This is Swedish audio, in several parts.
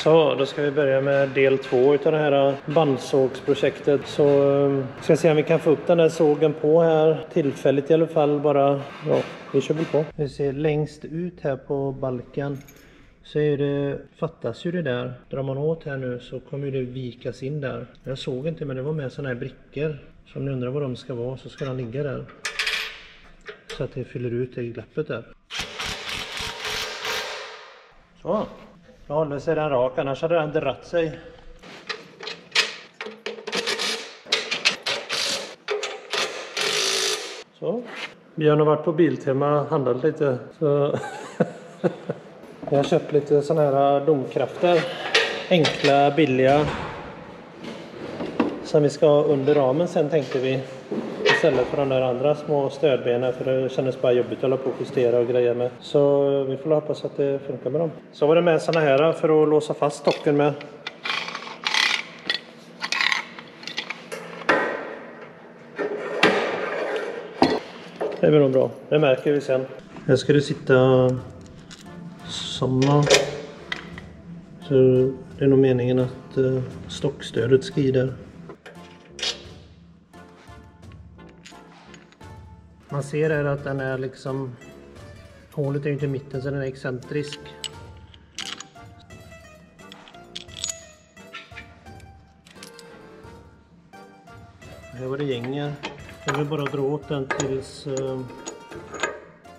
Så, då ska vi börja med del 2 utav det här bandsågsprojektet. Så ska se om vi kan få upp den här sågen på här. Tillfälligt i alla fall bara. Ja, vi kör väl på. Vi ser längst ut här på balken. Så är det, fattas ju det där. Drar man åt här nu så kommer det vikas in där. Jag såg inte, men det var med sådana här brickor. Så om ni undrar vad de ska vara så ska de ligga där. Så att det fyller ut i glappet där. Så. Nu håller sig den rak, annars hade den dratt sig. Så. Björn har varit på Biltema, handlat lite. Så jag har köpt lite såna här domkrafter. Enkla, billiga. Som vi ska ha under ramen sen, tänkte vi. Istället för de där andra små stödbenen, för det kändes bara jobbigt att hålla på och justera och grejer med. Så vi får hoppas att det funkar med dem. Så var det med såna här för att låsa fast stocken med. Det blir nog bra, det märker vi sen. Här ska det sitta såna. Så det är nog meningen att stockstödet ska i där. Man ser här att den är liksom, hålet är ju inte i mitten så den är excentrisk. Här var det gänger. Jag vill bara dra åt den tills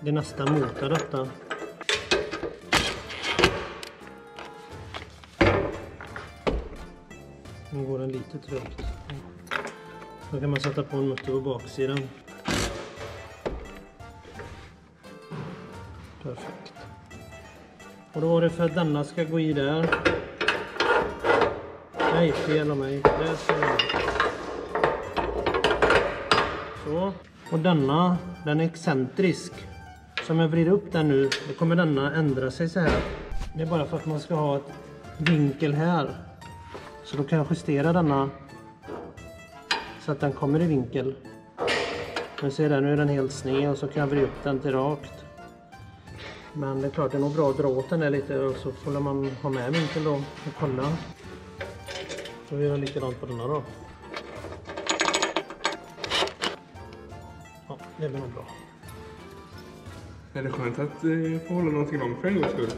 det nästan motar detta. Nu går den lite trögt. Då kan man sätta på en mutter på baksidan. Perfekt. Och då var det för att denna ska gå i där. Nej, fel av mig. Där ska jag. Så. Och denna, den är excentrisk. Så om jag vrider upp den nu, då kommer denna ändra sig så här. Det är bara för att man ska ha ett vinkel här. Så då kan jag justera denna så att den kommer i vinkel. Men ser där, nu är den helt sned och så kan jag vrida upp den till rakt. Men det är klart, det är nog bra att dra åt den där lite och så får man ha med vinkeln då och kolla. Så vi gör likadant på denna då. Ja, det blir nog bra. Är det skönt att få hålla någonting långt för en gångs skull?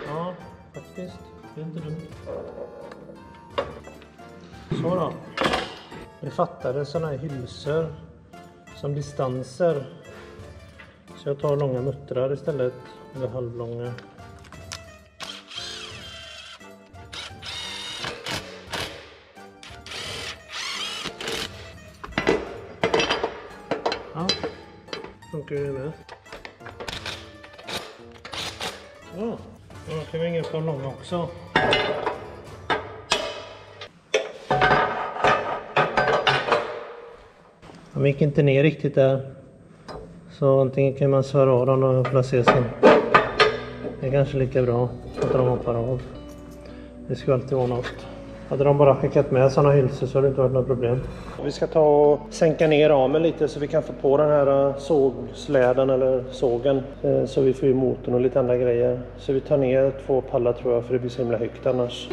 Ja, faktiskt. Det är inte dumt. Så då. Vi fattade sådana här hylsor som distanser. Så jag tar långa muttrar istället. Eller halvlånga. Ja, funkar ju med. Ja, då kan vi hänga upp de långa också. De gick inte ner riktigt där. Så antingen kan man svara av dem och placera sen. Det är kanske lika bra att de hoppar av. Det ska alltid vara något. Hade de bara skickat med sådana hylsor så hade det inte varit något problem. Vi ska ta och sänka ner ramen lite så vi kan få på den här sågsläden eller sågen. Så vi får ju motorn och lite andra grejer. Så vi tar ner 2 pallar tror jag, för det blir så himla högt annars.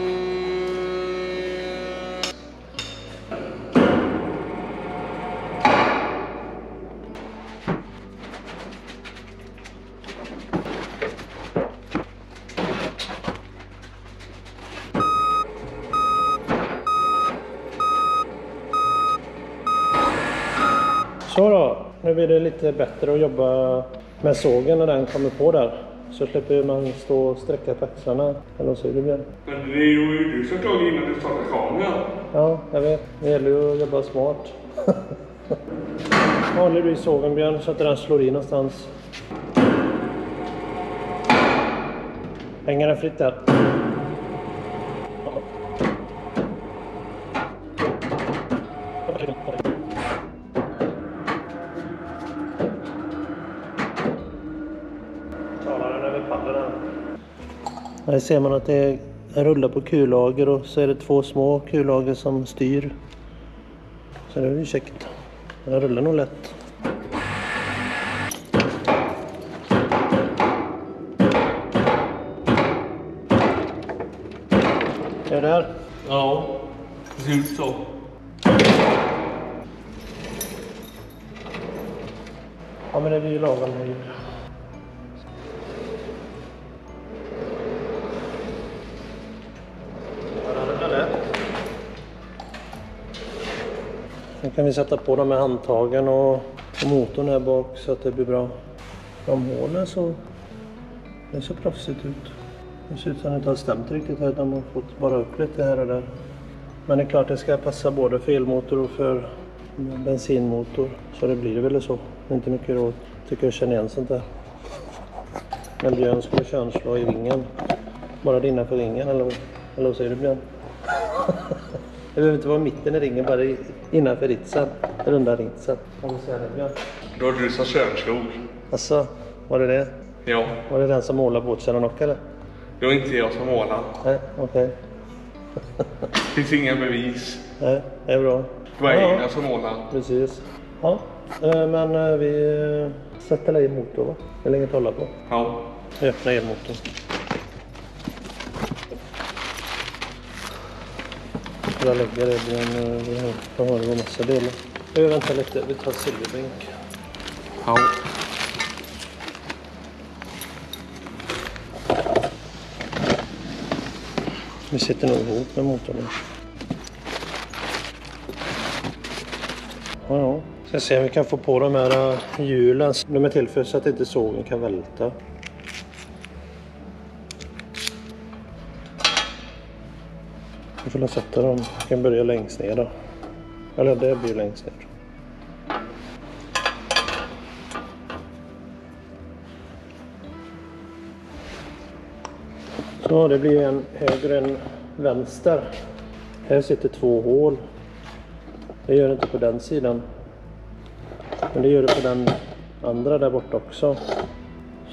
Så då, nu blir det lite bättre att jobba med sågen när den kommer på där. Så slipper man stå och sträcka på axlarna. Eller vad säger du, Björn? Men det är ju du som slår innan du startar kranen. Ja, jag vet. Det gäller ju att jobba smart. Håller du i sågen, Björn, så att den slår in någonstans. Hänger den fritt där. Här ser man att det rullar på kullager och så är det 2 små kullager som styr. Så det är ju käckt. Det rullar nog lätt. Är det där? Ja, det ser ut så. Ja, men det blir ju lagom nu. Sen kan vi sätta på de här handtagen och motorn här bak så att det blir bra. De hålen så... Det ser proffsigt ut. Det ser ut som att det inte har stämt riktigt här. De har fått bara upp lite här och där. Men det är klart det ska passa både för elmotor och för bensinmotor. Så det blir det väl så. Det är inte mycket råd. Tycker jag känner igen sånt där. Men Björn skulle könslå i vingen. Bara dinna för ringen eller vad säger du Björn? Det behöver inte vara mitten i ringen, bara innanför ritsen. Runda ritsen. Om du säger det Björn. Då har du så könslog. Alltså, var det det? Ja. Var det den som målade båtkärran också eller? Det var inte jag som målade. Nej, okej. Det finns inga bevis. Nej, det är bra. Det var egna som målade. Precis. Ja, men vi sätter i motor va? Det är länge att hålla på. Ja. Vi öppnar elmotorn. Jag lägger det bland, vi har en massa delar. Vi väntar lite, vi tar silverbänk. Ja. Vi sitter nog ihop med motorn. Ja. Ska se om vi kan få på de här hjulen. De är till för så att inte sågen kan välta. Vi får sätta dem. Vi kan börja längst ner då. Eller det blir längst ner. Så det blir en höger än vänster. Här sitter 2 hål. Det gör det inte på den sidan. Men det gör det på den andra där borta också.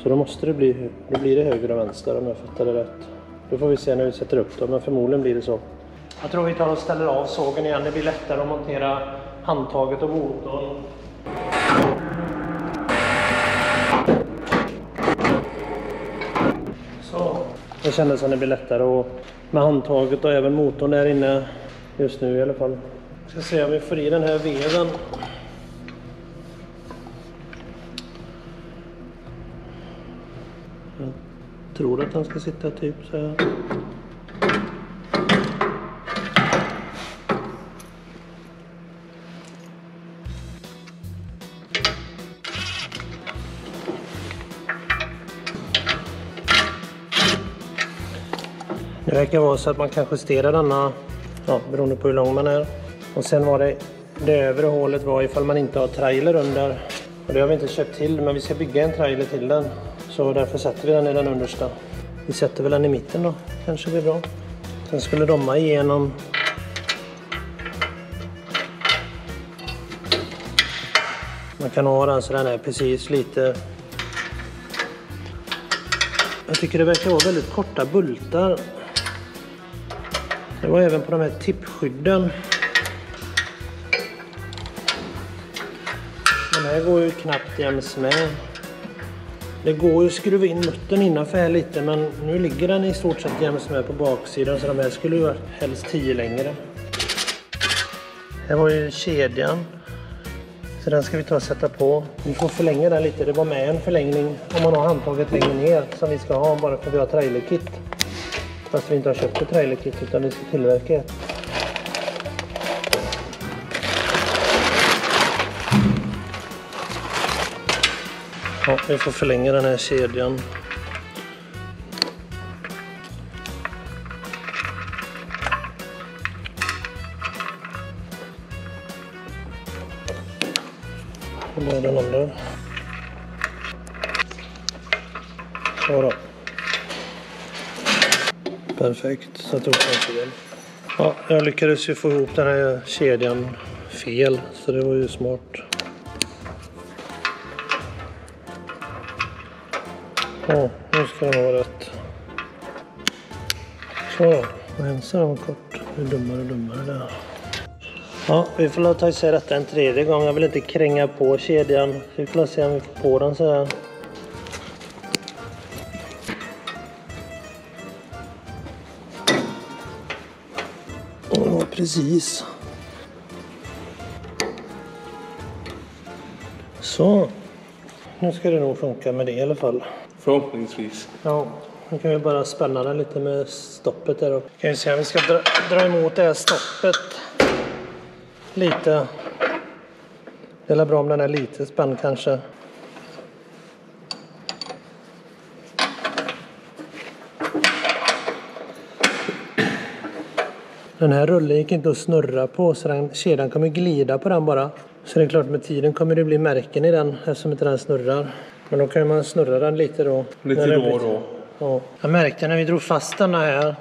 Så då måste det bli, då blir det höger och vänster om jag fattar det rätt. Då får vi se när vi sätter upp dem, men förmodligen blir det så. Jag tror vi tar och ställer av sågen igen. Det blir lättare att montera handtaget och motorn. Så. Det kändes som det blir lättare och med handtaget och även motorn där inne just nu i alla fall. Jag ska se om vi får i den här veven. Jag tror att den ska sitta typ så här. Det verkar vara så att man kan justera denna, ja, beroende på hur lång man är. Och sen var det övre hålet var ifall man inte har trailer under. Och det har vi inte köpt till, men vi ska bygga en trailer till den. Så därför sätter vi den i den understa. Vi sätter väl den i mitten då, kanske blir bra. Sen skulle de igenom. Man kan ha den så den är precis lite. Jag tycker det verkar vara väldigt korta bultar. Det var även på de här tippskydden. Den här går ju knappt jäms med. Det går ju att skruva in muttern innanför här lite, men nu ligger den i stort sett jäms med på baksidan, så de här skulle ju helst 10 längre. Här var ju kedjan. Så den ska vi ta och sätta på. Vi får förlänga den lite. Det var med en förlängning om man har handtaget längre ner som vi ska ha bara för att vi har trailerkit. Fast vi inte har köpt ett trailerkit utan vi ska tillverka ett. Ja, vi får förlänga den här kedjan. Och där är den andra. Så då. Perfekt, så jag tog den fel. Ja, jag lyckades ju få ihop den här kedjan fel, så det var ju smart. Ja, nu ska den vara rätt. Så då, och hemsa den kort. Det är dummare där. Ja, vi får ta isär detta en 3:e gång. Jag vill inte kränga på kedjan. Vi får se om vi får på den så här. Ja, precis. Så. Nu ska det nog funka med det i alla fall. Förhoppningsvis. Ja, nu kan vi bara spänna den lite med stoppet där. Kan vi se, vi ska dra emot det här stoppet lite. Det är bra om den är lite spänd kanske. Den här rullen gick inte att snurra på, så kedjan kommer glida på den bara. Så det är klart, med tiden kommer det bli märken i den eftersom inte den snurrar. Men då kan man snurra den lite då. Lite då och då. Ja. Jag märkte när vi drog fast den här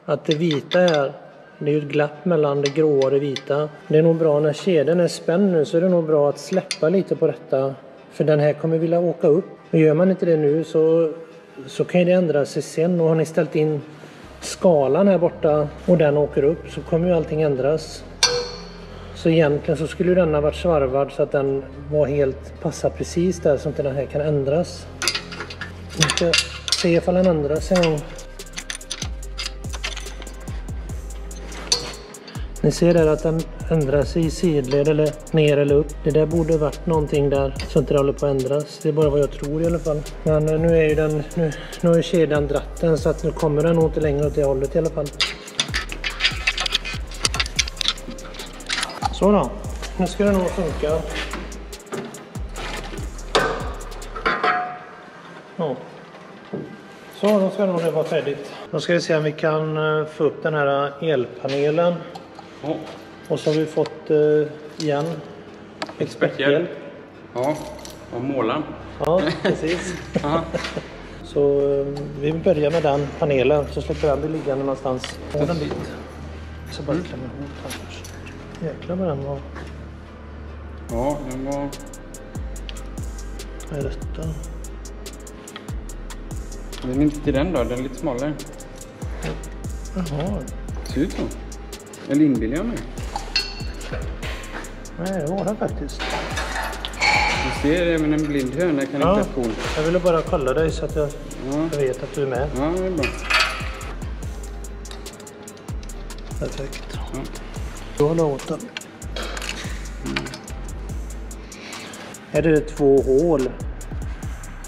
att det vita här, det är ju ett glapp mellan det gråa och det vita. Det är nog bra när kedjan är spänd nu, så är det nog bra att släppa lite på detta. För den här kommer vilja åka upp. Och gör man inte det nu så kan det ändra sig sen. Och har ni ställt in skalan här borta och den åker upp, så kommer ju allting ändras. Så egentligen så skulle den ha varit svarvad så att den var helt passar precis där, så att den här kan ändras. Vi ska se ifall den ändras en gång. Ni ser där att den ändrar sig i sidled eller ner eller upp. Det där borde varit någonting där så inte det håller på att ändras. Det är bara vad jag tror i alla fall. Men nu är ju den, nu har ju kedjan dratt den, så att nu kommer den nog inte längre åt det hållet i alla fall. Så då, nu ska det nog funka. Ja. Så, då ska nog det vara färdigt. Då ska vi se om vi kan få upp den här elpanelen. Ja. Och så har vi fått igen experthjälp. Ja, och målaren. Ja, precis. Så vi börjar med den panelen, så släpper den bli liggande någonstans på den bit. Så bara klämma ihop den först. Jäklar vad den var. Ja, den var... Vad är detta? Den är inte till den då, den är lite smalare. Jaha. Ser ut så. Eller inbillar jag mig. Nej, det var den faktiskt. Du ser, även en blind höna kan Ja, inte cool. jag ville bara kolla dig så att jag vet att du är med. Ja, det är bra. Perfekt. Ja. Då håller jag åt den. Här är det 2 hål.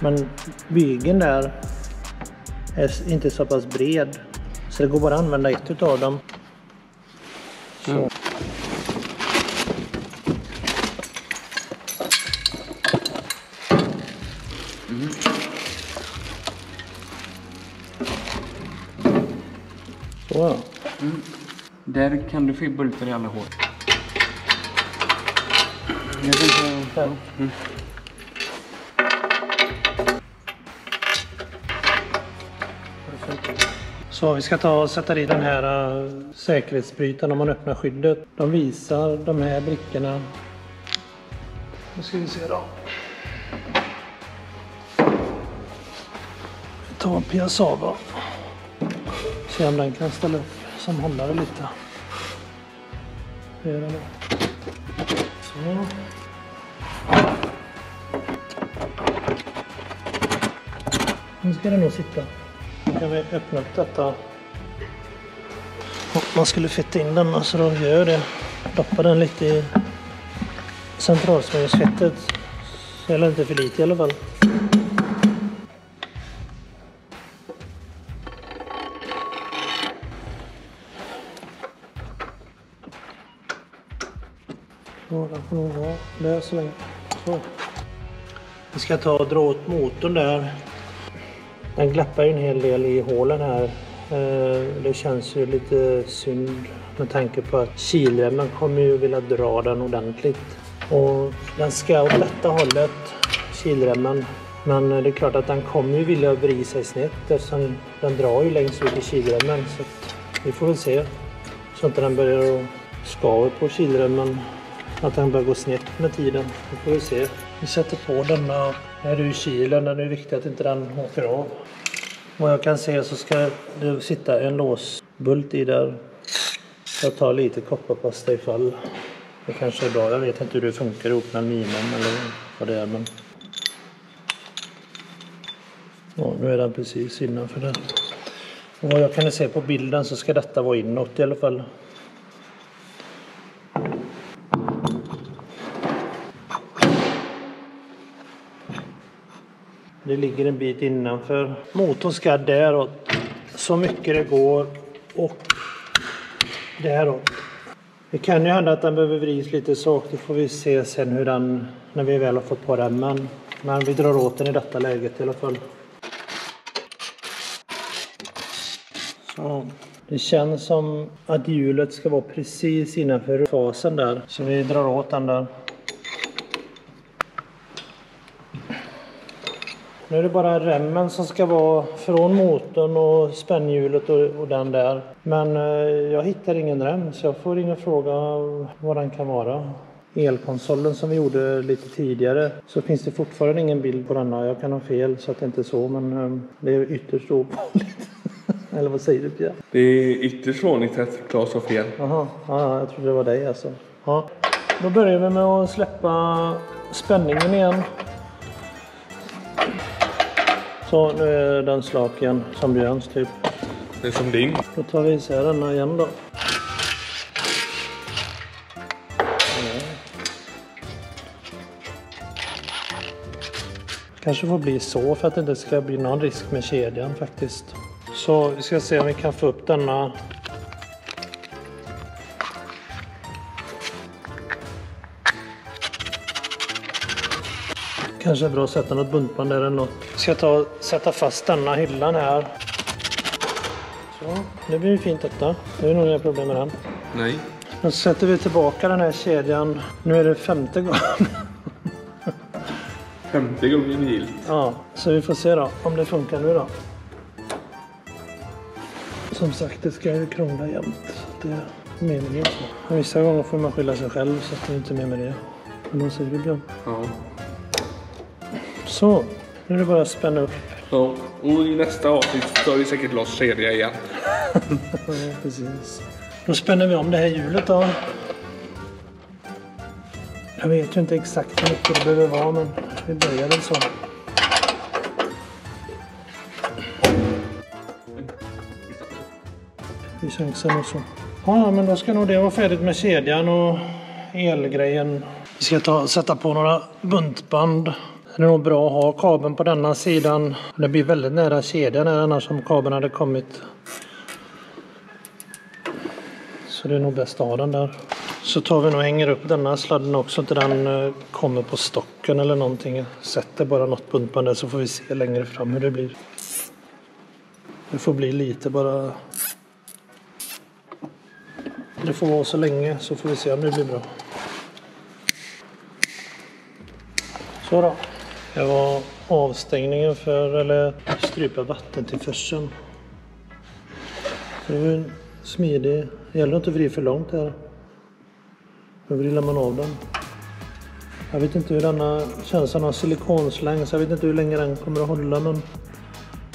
Men bygeln där är inte så pass bred. Så det går bara att använda ett utav dem. Så. Mm. Så. Mm. Där kan du få i bultar i alla hål. Jag tänkte... Mm. Så vi ska ta och sätta i den här säkerhetsbrytaren om man öppnar skyddet. De visar de här brickorna. Nu ska vi se då. Vi tar en piassava. Se om den kan ställa upp som hållare lite. Det är den. Så. Nu ska den nog sitta. Nu kan vi öppna upp detta. Och man skulle fitta in den, så de gör det. Doppa den lite i centralsmörjsfettet. Så är det inte för lite i alla fall. Så den får nog vara där så länge. Så. Vi ska ta och dra åt motorn där. Den glappar ju en hel del i hålen här. Det känns ju lite synd med tanke på att kilremmen kommer ju vilja dra den ordentligt. Och den ska åt detta hållet, kilremmen. Men det är klart att den kommer ju vilja vrida sig snett eftersom den drar ju längst ut i kilremmen. Så vi får väl se. Så att den börjar skava på kilremmen. Att den börjar gå snett med tiden. Vi får väl se. Vi sätter på denna. Här är ju kilen, den är viktigt att inte den åker av. Vad jag kan se så ska det sitta en låsbult i där. Jag tar lite kopparpasta ifall. Det kanske är bra, jag vet inte hur det funkar ihop med minen eller vad det är. Men... Ja, nu är den precis innanför den. Och vad jag kan se på bilden så ska detta vara inåt i alla fall. Det ligger en bit innanför. Motorn ska däråt. Så mycket det går. Och däråt. Det kan ju hända att den behöver vrids lite så. Det får vi se sen hur den, när vi väl har fått på remmen. Men vi drar åt den i detta läget i alla fall. Så. Det känns som att hjulet ska vara precis innanför fasen där. Så vi drar åt den där. Nu är det bara remmen som ska vara från motorn och spännhjulet och den där. Men jag hittar ingen rem så jag får ringa och fråga vad den kan vara. Elkonsolen som vi gjorde lite tidigare så finns det fortfarande ingen bild på denna. Jag kan ha fel så att det inte är så, men det är ytterst ovanligt. Eller vad säger du, Pia? Det är ytterst vanligt att Claes har fel. Jaha, ja, jag trodde det var dig alltså. Ja. Då börjar vi med att släppa spänningen igen. Så nu är den slak igen, som Björns typ. Det är som din. Då tar vi isär den igen då. Kanske får bli så för att det inte ska bli någon risk med kedjan faktiskt. Så vi ska se om vi kan få upp denna. Kanske är bra att sätta något buntband där eller något. Ska jag sätta fast denna hyllan här. Så, det blir ju fint detta. Det är nog inga problem med den. Nej. Nu sätter vi tillbaka den här kedjan. Nu är det 5:e gången. 50 gånger gilt. Ja, så vi får se då om det funkar nu då. Som sagt, det ska ju krångla jämt. Det är meningen så. Vissa gånger får man skylla sig själv så att det inte är mer med det. Men vad säger du, Björn? Ja. Så, nu är det bara att spänna upp. Ja, och i nästa avsnitt tar vi säkert loss kedja igen. Ja, precis. Då spänner vi om det här hjulet då. Jag vet ju inte exakt hur mycket det behöver vara, men vi börjar väl så. Vi chansar nog så. Ja, men då ska nog det vara färdigt med kedjan och elgrejen. Vi ska sätta på några buntband. Det är nog bra att ha kabeln på denna sidan. Det blir väldigt nära kedjan annars om kabeln hade kommit. Så det är nog bäst att ha den där. Så tar vi nog och hänger upp denna sladden också till den kommer på stocken eller någonting. Jag sätter bara något buntband där så får vi se längre fram hur det blir. Det får bli lite bara. Det får vara så länge så får vi se om det blir bra. Så då. Det var avstängningen för, eller strypa vattentillförseln. Så det är en smidig. Det gäller inte att vrida för långt här. Då vrider man av den. Jag vet inte hur denna känns som en silikonsläng så jag vet inte hur länge den kommer att hålla, men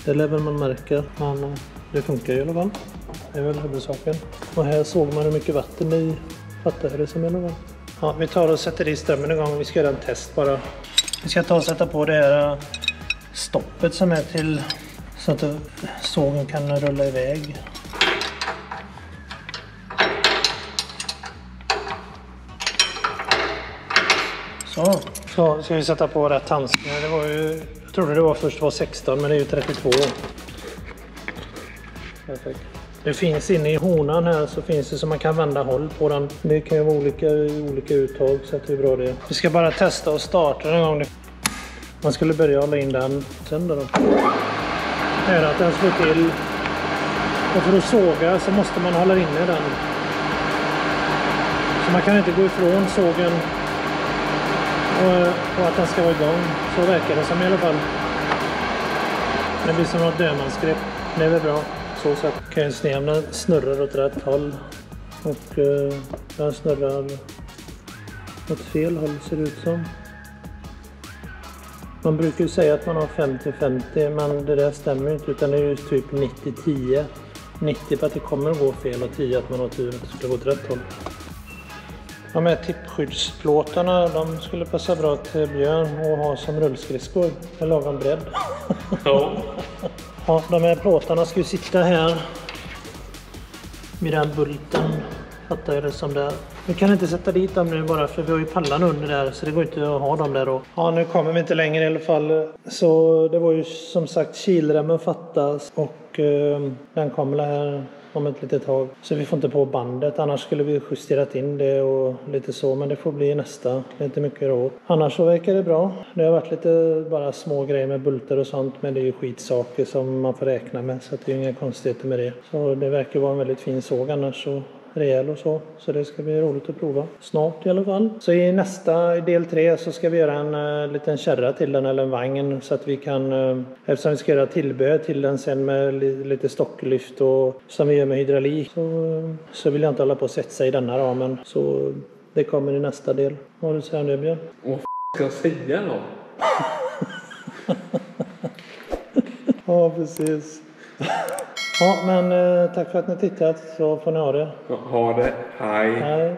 det lär väl man märka. Men det funkar i alla fall. Det är väl huvudsaken. Och här såg man hur mycket vatten i fattar det som är något. Ja, vi tar och sätter i strömmen en gång. Vi ska göra en test bara. Vi ska ta och sätta på det här stoppet som är till så att sågen kan rulla iväg. Så ska vi sätta på rätt handskar. Det var ju, jag trodde det var först var 16 men det är ju 32. Perfekt. Det finns inne i honan här så finns det så man kan vända håll på den. Det kan ju vara olika uttag så att det är bra det. Vi ska bara testa och starta en gång. Man skulle börja hålla in den sen då. Är att den slår till. Och för att såga så måste man hålla inne den. Så man kan inte gå ifrån sågen och att den ska vara igång. Så verkar det som i alla fall. Det blir som något dömansgrepp. Det är väl bra. Så sätt kan jag se om den snurrar åt rätt håll. Och den snurrar åt fel håll ser det ut som. Man brukar ju säga att man har 50-50 men det där stämmer inte utan det är ju typ 90-10. 90 för att det kommer att gå fel och 10 att man har tur att det ska gå åt rätt håll. De här tippskyddsplåtarna de skulle passa bra till Björn och ha som rullskridskor. Med lagom bredd. Ja. Ja, de här plåtarna ska ju sitta här vid den bulten. Fattar jag det som där. Vi kan inte sätta dit dem nu bara för vi har ju pallarna under där så det går inte att ha dem där då. Ja, nu kommer vi inte längre i alla fall. Så det var ju som sagt kilremmen fattas och den kommer här om ett litet tag. Så vi får inte på bandet, annars skulle vi justerat in det och lite så. Men det får bli nästa, det är inte mycket råd. Annars så verkar det bra. Det har varit lite bara små grejer med bultar och sånt. Men det är ju skitsaker som man får räkna med. Så det är ju inga konstigheter med det. Så det verkar vara en väldigt fin såg annars så. Rejäl och så det ska bli roligt att prova. Snart i alla fall. Så i nästa del 3 så ska vi göra en liten kärra till den eller en vagn så att vi kan, eftersom vi ska göra tillbehör till den sen med lite stocklyft och som vi gör med hydraulik så vill jag inte hålla på att sätta i denna ramen. Så det kommer i nästa del. Vad du säger nu, Björn? Vad ska jag säga då? Ja, precis. Ja, men tack för att ni tittat så får ni ha det. Ha det. Hej. Hej.